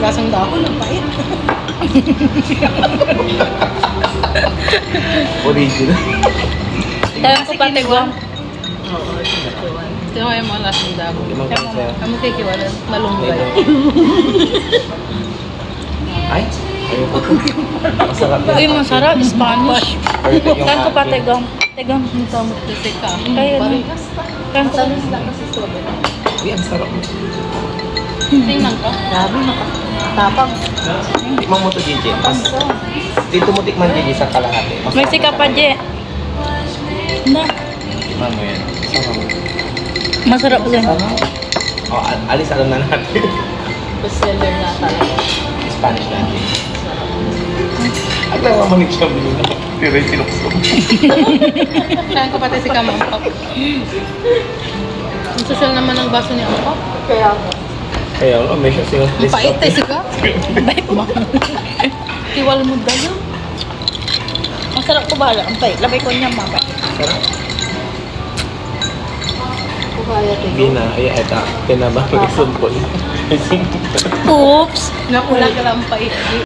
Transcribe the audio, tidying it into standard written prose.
lasang dahon, ang pait. Original. Tayo ko pati guwang. Oo, sikiwan. Ito yung mga lasang dahon. Limang kasi. Kamu kikiwan, malunggay. Ay, ayoko po. Masarap yan. Uy, masarap. Spanish. Perfect yung Tayo ko pati akin. guwang. Tegang. Kamot kasi ka. Kaya na. Parehas pa. Tayo ko Masalis lang kasi strawberry. Uy, ang sarap. Tingnan ka. Grabe, makatapang. Tikman mo to, Gigi. Dito mo tikman, Gigi, sa kalahati. May sika pa, Je. Na. Tikman mo yan. Sarap. Masarap din. Oh, alis alam na natin. Bestseller na talaga. Spanish natin. At nangamanig siya mo na. Pero yung pinukso. Kaya ko pati si Kamangkap. Ang social naman ang baso niya ako. Kaya ako. Kaya nga, may siya sinong Ang pait eh, sika. Bait mo. Tiwal mo dayo. Ang sarap ko bahala. Ang pait. Labay ko niya, mabay. Sarap. Kaya Hindi na. Ay, eto. Tinabang. Isumpol. Oops! Nakula ka lang pait.